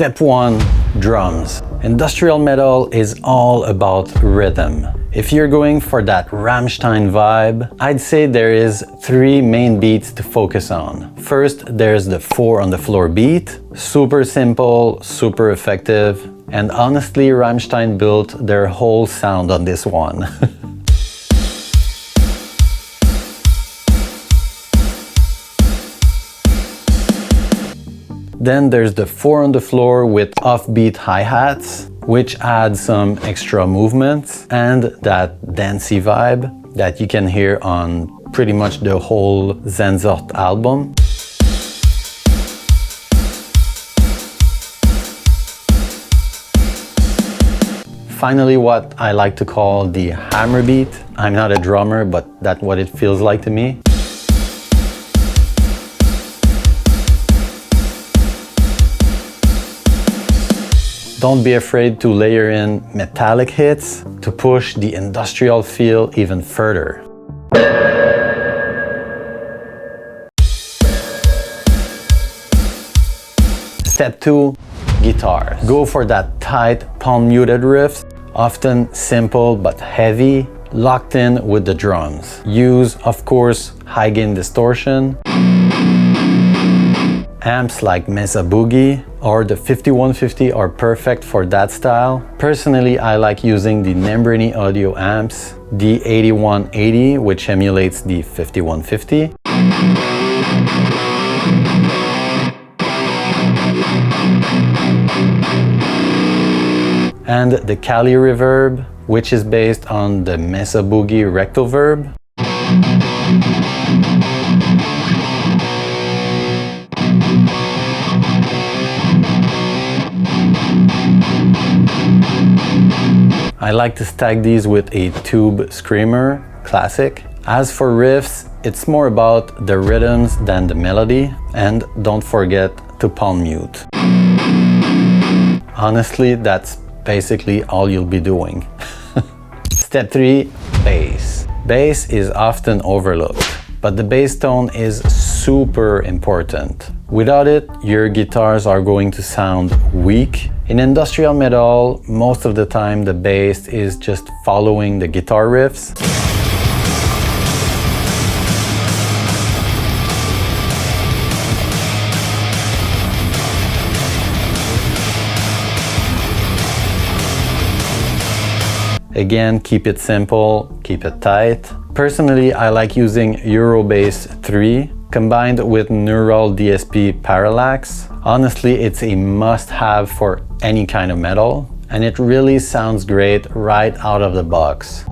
Step 1. Drums. Industrial metal is all about rhythm. If you're going for that Rammstein vibe, I'd say there is 3 main beats to focus on. First, there's the 4 on the floor beat. Super simple, super effective, and honestly, Rammstein built their whole sound on this one. Then there's the 4 on the floor with offbeat hi-hats, which adds some extra movement and that dancey vibe that you can hear on pretty much the whole Zenzort album. Finally, what I like to call the hammer beat. I'm not a drummer, but that's what it feels like to me. Don't be afraid to layer in metallic hits to push the industrial feel even further. Step 2. Guitars. Go for that tight, palm-muted riff, often simple but heavy, locked in with the drums. Use, of course, high-gain distortion. Amps like Mesa Boogie or the 5150 are perfect for that style. Personally, I like using the Nembrini audio amps, the 8180, which emulates the 5150. And the Kali Reverb, which is based on the Mesa Boogie Rectoverb. I like to stack these with a tube screamer, classic. As for riffs, it's more about the rhythms than the melody, and don't forget to palm mute. Honestly, that's basically all you'll be doing. Step 3. Bass. Bass is often overlooked, but the bass tone is super important. Without it, your guitars are going to sound weak. In industrial metal, most of the time the bass is just following the guitar riffs. Again, keep it simple, keep it tight. Personally, I like using Eurobass 3 combined with Neural DSP Parallax. Honestly, it's a must-have for any kind of metal, and it really sounds great right out of the box.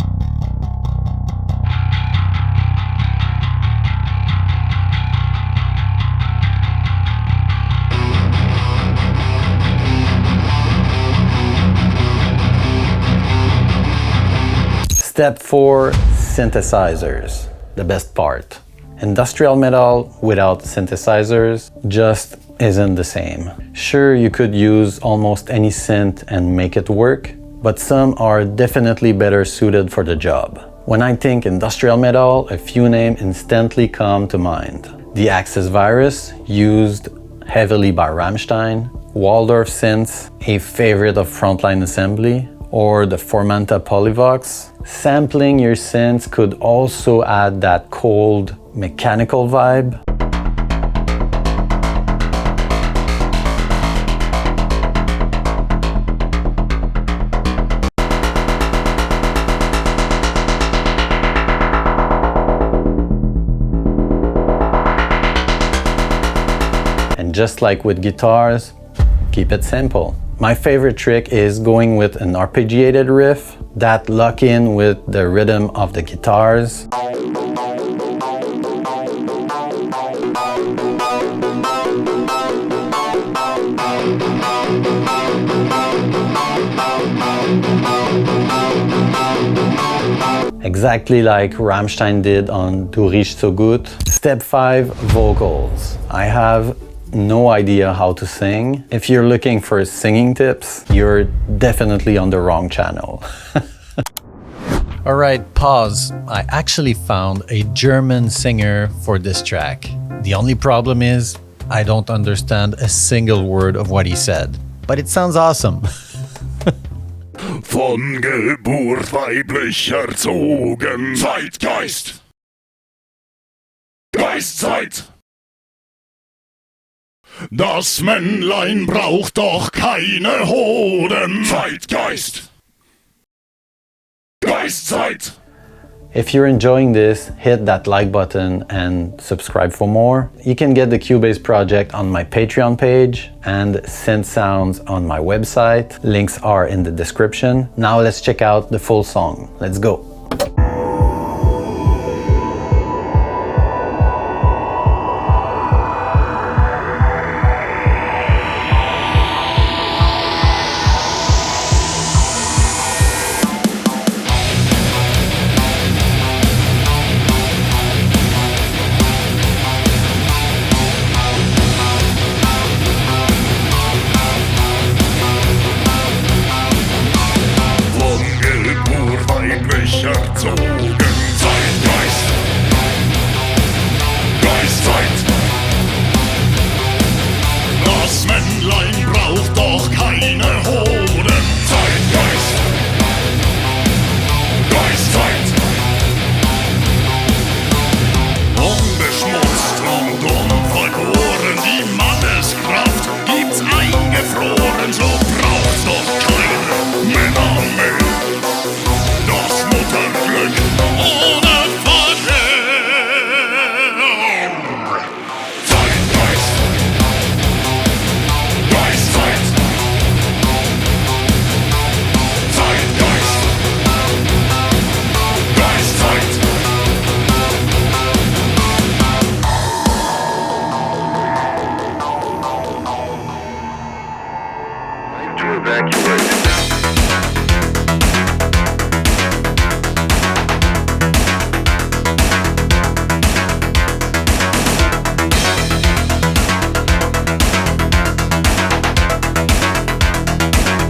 Step 4. Synthesizers. The best part. Industrial metal without synthesizers just isn't the same. Sure, you could use almost any synth and make it work, but some are definitely better suited for the job. When I think industrial metal, a few names instantly come to mind. The Axis Virus, used heavily by Rammstein, Waldorf synths, a favorite of Frontline Assembly, or the Formanta Polyvox. Sampling your synths could also add that cold, mechanical vibe. And just like with guitars, keep it simple. My favorite trick is going with an arpeggiated riff that lock in with the rhythm of the guitars. Exactly like Rammstein did on Du riechst so gut. Step 5. Vocals. I have no idea how to sing. If you're looking for singing tips, you're definitely on the wrong channel. Alright, pause. I actually found a German singer for this track. The only problem is, I don't understand a single word of what he said. but it sounds awesome. Von Geburt weiblich erzogen. Zeitgeist. Geistzeit. Das Männlein braucht doch keine Hoden. Zeitgeist. Geistzeit. If you're enjoying this, hit that like button and subscribe for more. You can get the Cubase project on my Patreon page and Synth Sounds on my website. Links are in the description. Now let's check out the full song. Let's go. Erzogen. Zeitgeist. Geistzeit. Das Männlein braucht doch keine Hoden. Zeitgeist. Geistzeit. Unbeschmutzt und unvergoren, die Manneskraft gibt's eingefroren, so braucht's doch keine Männer mehr. Das Mutterglück ohne Verkehr. Zeitgeist. Geistzeit. Zeitgeist. Geistzeit. To evacuate.